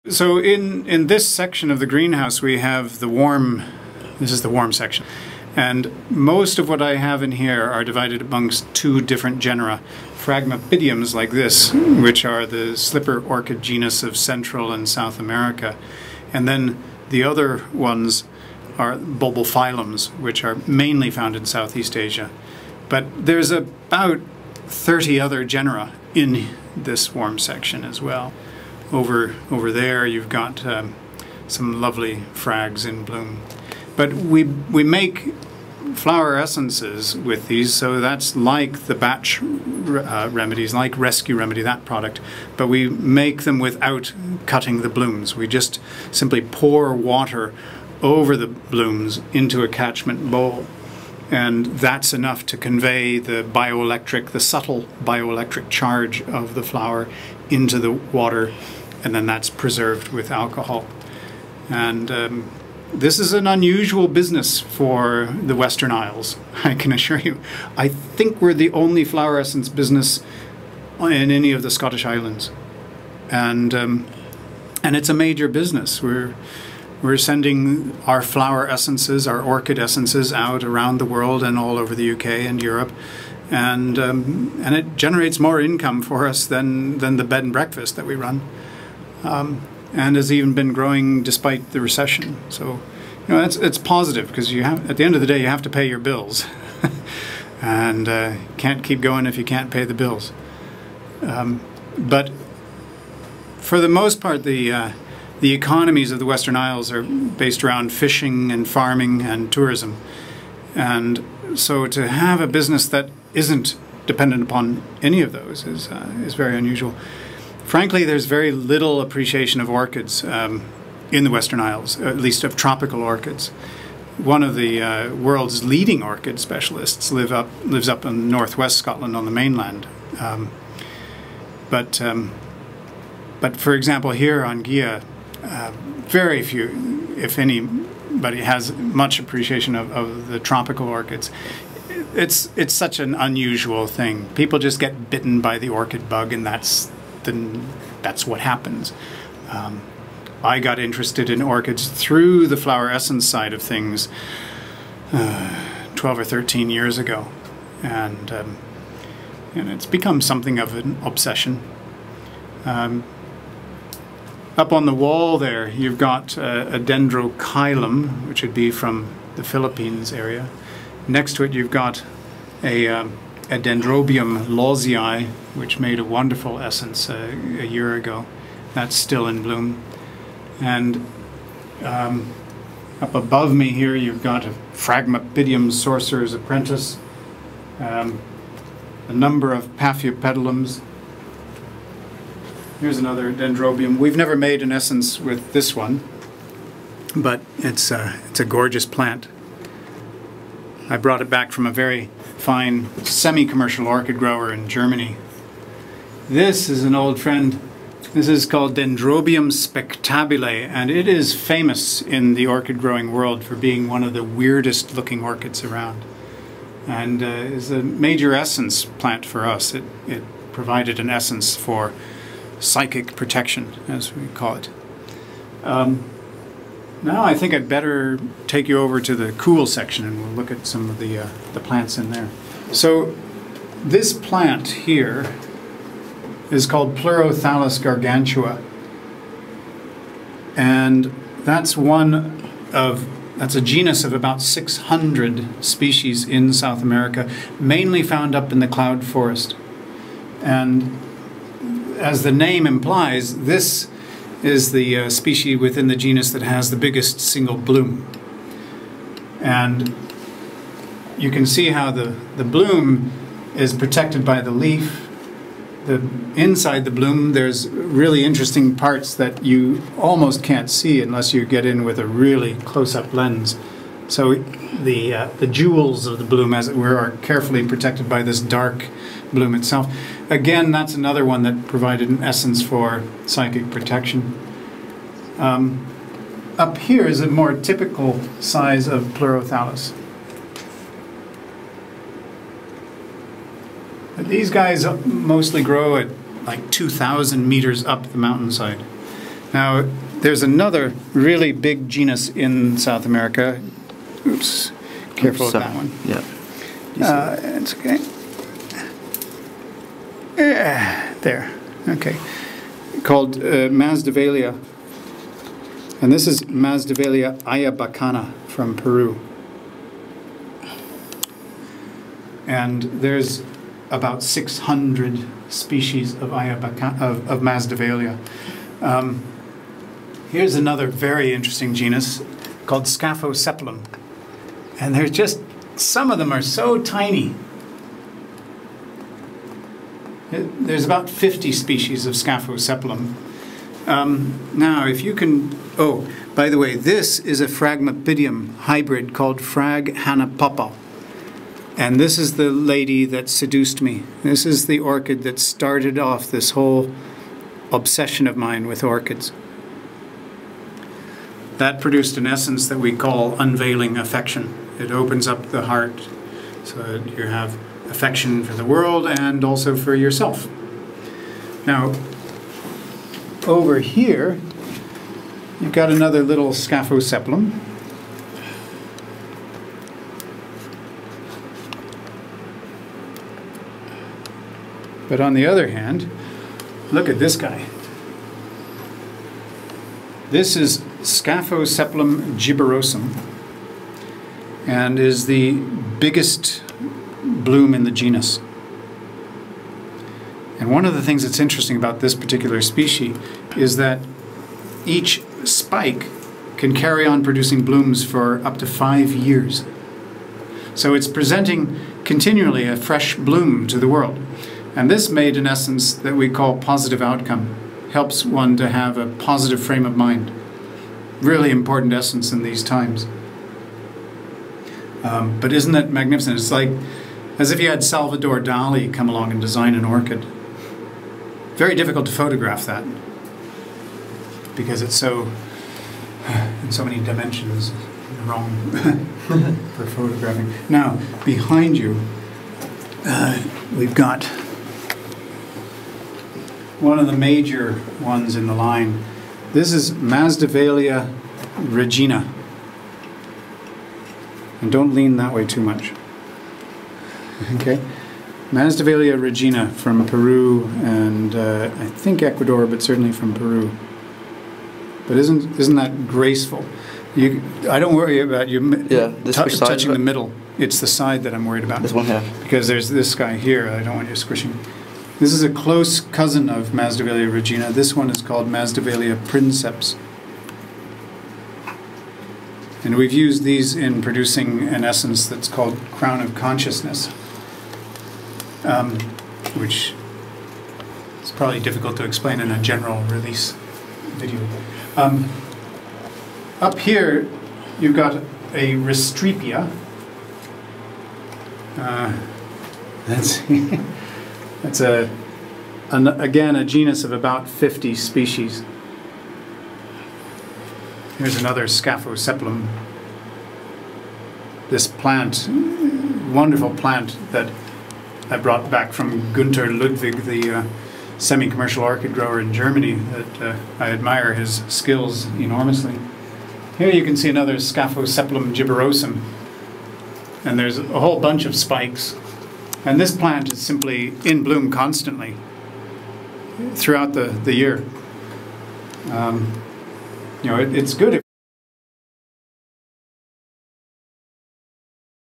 So in this section of the greenhouse we have this is the warm section. And most of what I have in here are divided amongst two different genera. Phragmipidiums like this, which are the slipper orchid genus of Central and South America. And then the other ones are bulbophyllums, which are mainly found in Southeast Asia. But there's about 30 other genera in this warm section as well. Over there you've got some lovely frags in bloom. But we make flower essences with these, so that's like the batch remedies, like Rescue Remedy, that product. But we make them without cutting the blooms. We just simply pour water over the blooms into a catchment bowl. And that's enough to convey the subtle bioelectric charge of the flower into the water, and then that's preserved with alcohol. And this is an unusual business for the Western Isles, I can assure you. I think we're the only flower essence business in any of the Scottish Islands. And it's a major business. We're sending our flower essences, our orchid essences, out around the world and all over the UK and Europe, and it generates more income for us than the bed and breakfast that we run, and has even been growing despite the recession. So, you know, it's positive, because at the end of the day you have to pay your bills, and can't keep going if you can't pay the bills. But for the most part, the economies of the Western Isles are based around fishing and farming and tourism. And so to have a business that isn't dependent upon any of those is very unusual. Frankly, there's very little appreciation of orchids in the Western Isles, at least of tropical orchids. One of the world's leading orchid specialists lives up in northwest Scotland on the mainland. But for example, here on Gigha, very few, if anybody, has much appreciation of the tropical orchids. It's such an unusual thing. People just get bitten by the orchid bug, and that's what happens. I got interested in orchids through the flower essence side of things 12 or 13 years ago, and it's become something of an obsession. Up on the wall there, you've got a dendrochilum, which would be from the Philippines area. Next to it, you've got a Dendrobium lawsii, which made a wonderful essence a year ago. That's still in bloom. And up above me here, you've got a Phragmipidium sorcerer's apprentice, a number of Paphiopedilums. Here's another Dendrobium. We've never made an essence with this one, but it's a gorgeous plant. I brought it back from a very fine semi-commercial orchid grower in Germany. This is an old friend. This is called Dendrobium spectabile, and it is famous in the orchid growing world for being one of the weirdest looking orchids around, and is a major essence plant for us. It provided an essence for psychic protection, as we call it. Now I think I'd better take you over to the cool section, and we'll look at some of the plants in there. So this plant here is called Pleurothallus gargantua, and that's a genus of about 600 species in South America, mainly found up in the cloud forest. And as the name implies, this is the species within the genus that has the biggest single bloom. And you can see how the bloom is protected by the leaf. Inside the bloom, there's really interesting parts that you almost can't see unless you get in with a really close-up lens. So the jewels of the bloom, as it were, are carefully protected by this dark bloom itself. Again, that's another one that provided an essence for psychic protection. Up here is a more typical size of Pleurothallus. These guys mostly grow at like 2,000 meters up the mountainside. Now, there's another really big genus in South America. Oops, careful with that one. Yeah. It's okay. Yeah, there. Okay. Called Masdevallia. And this is Masdevallia ayabacana from Peru. And there's about 600 species of Masdevallia. Here's another very interesting genus called Scaphocephalum. And there's just, some of them are so tiny. There's about 50 species of Scaphocephalum. Now, if you can, oh, by the way, this is a Phragmipidium hybrid called Phrag Hanapapa. And this is the lady that seduced me. This is the orchid that started off this whole obsession of mine with orchids. That produced an essence that we call unveiling affection. It opens up the heart so that you have affection for the world and also for yourself. Now, over here, you've got another little Scaphocephalum. But on the other hand, look at this guy. This is Scaphocephalum gibberosum and is the biggest bloom in the genus. And one of the things that's interesting about this particular species is that each spike can carry on producing blooms for up to 5 years. So it's presenting continually a fresh bloom to the world. And this made an essence that we call positive outcome. Helps one to have a positive frame of mind. Really important essence in these times. But isn't that magnificent? It's like as if you had Salvador Dali come along and design an orchid. Very difficult to photograph that because it's so in so many dimensions wrong for photographing. Now, behind you, we've got one of the major ones in the line. This is Masdevallia regina. And don't lean that way too much. Okay? Masdevallia regina from Peru and I think Ecuador, but certainly from Peru. But isn't that graceful? I don't worry about you touching the middle. It's the side that I'm worried about. This one here. Because there's this guy here I don't want you squishing. This is a close cousin of Masdevallia regina. This one is called Masdevallia princeps. And we've used these in producing an essence that's called Crown of Consciousness, which is probably difficult to explain in a general release video. Up here, you've got a Restrepia. That's again a genus of about 50 species. Here's another Scaphocephalum. This plant, wonderful plant that I brought back from Gunther Ludwig, the semi-commercial orchid grower in Germany, that I admire his skills enormously. Here you can see another Scaphocephalum gibberosum, and there's a whole bunch of spikes. And this plant is simply in bloom constantly throughout the year. You know, it's good if